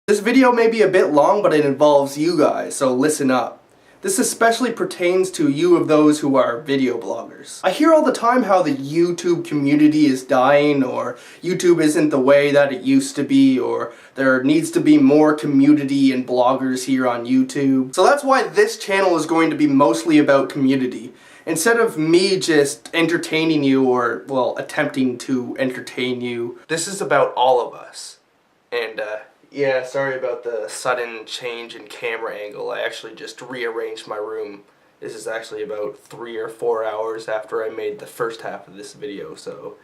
This video may be a bit long, but it involves you guys, so listen up. This especially pertains to you of those who are video bloggers. I hear all the time how the YouTube community is dying, or YouTube isn't the way that it used to be, or there needs to be more community and bloggers here on YouTube. So that's why this channel is going to be mostly about community. Instead of me just entertaining you, or, well, attempting to entertain you, this is about all of us. And, yeah, sorry about the sudden change in camera angle. I actually just rearranged my room. This is actually about 3 or 4 hours after I made the first half of this video, so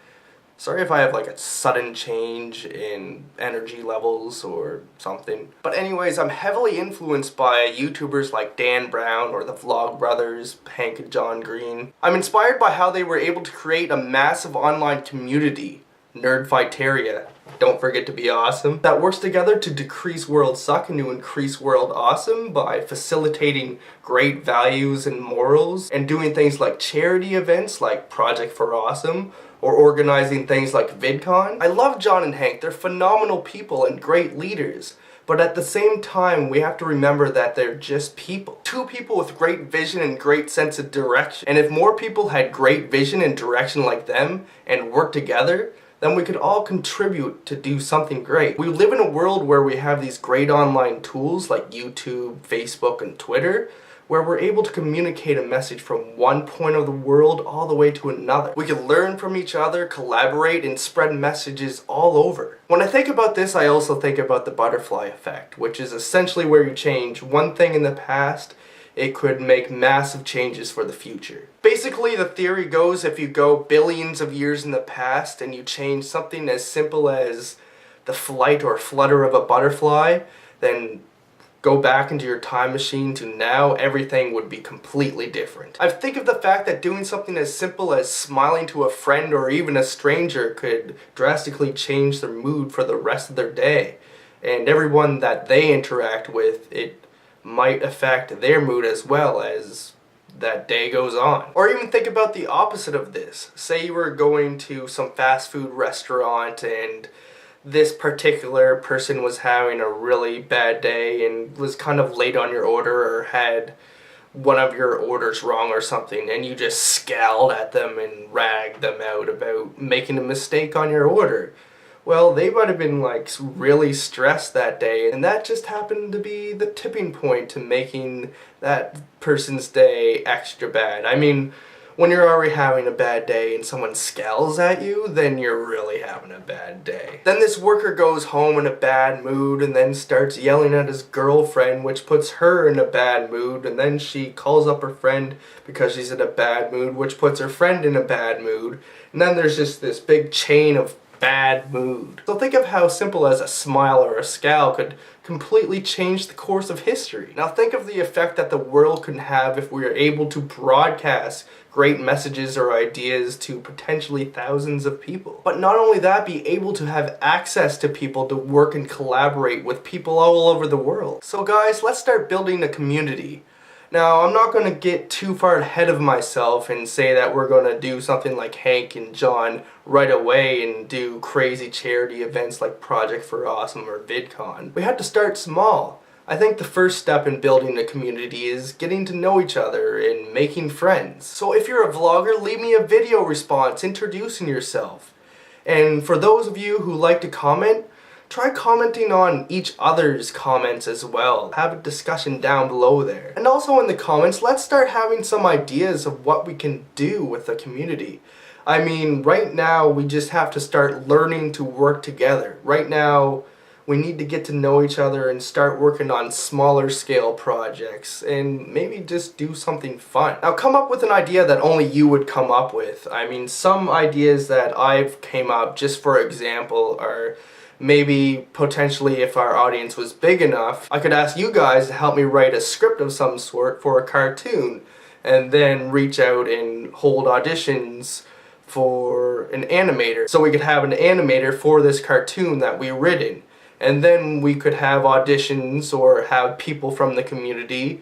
sorry if I have like a sudden change in energy levels or something. But anyways, I'm heavily influenced by YouTubers like Dan Brown or the Vlog Brothers, Hank and John Green. I'm inspired by how they were able to create a massive online community, Nerdfighteria, don't forget to be awesome, that works together to decrease world suck and to increase world awesome by facilitating great values and morals and doing things like charity events like Project for Awesome or organizing things like VidCon. I love John and Hank, they're phenomenal people and great leaders. But at the same time, we have to remember that they're just people. Two people with great vision and great sense of direction. And if more people had great vision and direction like them and worked together, then we could all contribute to do something great. We live in a world where we have these great online tools like YouTube, Facebook, and Twitter, where we're able to communicate a message from one point of the world all the way to another. We can learn from each other, collaborate, and spread messages all over. When I think about this, I also think about the butterfly effect, which is essentially where you change one thing in the past, it could make massive changes for the future. Basically, the theory goes if you go billions of years in the past and you change something as simple as the flight or flutter of a butterfly, then go back into your time machine to now, everything would be completely different. I think of the fact that doing something as simple as smiling to a friend or even a stranger could drastically change their mood for the rest of their day. And everyone that they interact with, it might affect their mood as well as that day goes on. Or even think about the opposite of this. Say you were going to some fast food restaurant and this particular person was having a really bad day and was kind of late on your order or had one of your orders wrong or something, and you just scowled at them and ragged them out about making a mistake on your order. Well, they might have been like really stressed that day, and that just happened to be the tipping point to making that person's day extra bad. I mean, when you're already having a bad day and someone scowls at you, then you're really having a bad day. Then this worker goes home in a bad mood and then starts yelling at his girlfriend, which puts her in a bad mood, and then she calls up her friend because she's in a bad mood, which puts her friend in a bad mood, and then there's just this big chain of bad mood. So think of how simple as a smile or a scowl could completely change the course of history. Now think of the effect that the world can have if we are able to broadcast great messages or ideas to potentially thousands of people. But not only that, be able to have access to people to work and collaborate with people all over the world. So guys, let's start building a community. Now, I'm not going to get too far ahead of myself and say that we're going to do something like Hank and John right away and do crazy charity events like Project for Awesome or VidCon. We have to start small. I think the first step in building a community is getting to know each other and making friends. So if you're a vlogger, leave me a video response introducing yourself. And for those of you who like to comment, try commenting on each other's comments as well. Have a discussion down below there. And also in the comments, let's start having some ideas of what we can do with the community. I mean, right now we just have to start learning to work together. Right now, we need to get to know each other and start working on smaller scale projects and maybe just do something fun. Now come up with an idea that only you would come up with. I mean, some ideas that I've came up, just for example, are maybe potentially if our audience was big enough, I could ask you guys to help me write a script of some sort for a cartoon and then reach out and hold auditions for an animator. So we could have an animator for this cartoon that we've written. And then we could have auditions or have people from the community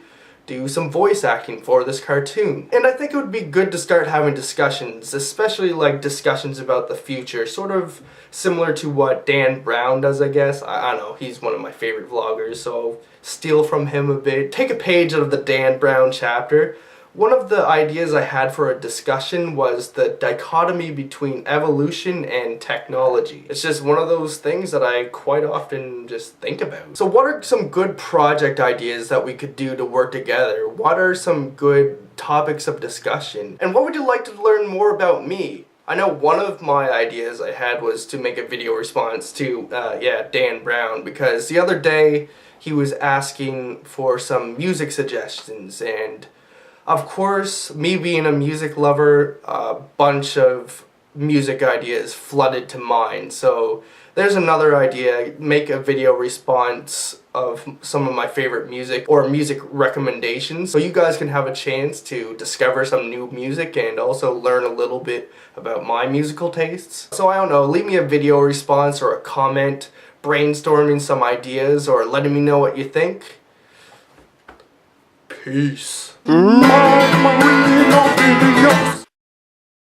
do some voice acting for this cartoon. And I think it would be good to start having discussions, especially like discussions about the future, sort of similar to what Dan Brown does, I guess. I don't know, he's one of my favorite vloggers, so I'll steal from him a bit. Take a page out of the Dan Brown chapter. One of the ideas I had for a discussion was the dichotomy between evolution and technology. It's just one of those things that I quite often just think about. So what are some good project ideas that we could do to work together? What are some good topics of discussion? And what would you like to learn more about me? I know one of my ideas I had was to make a video response to, Dan Brown, because the other day he was asking for some music suggestions, and of course, me being a music lover, a bunch of music ideas flooded to mind. So there's another idea, make a video response of some of my favorite music or music recommendations, so you guys can have a chance to discover some new music and also learn a little bit about my musical tastes. So I don't know, leave me a video response or a comment brainstorming some ideas or letting me know what you think. Peace.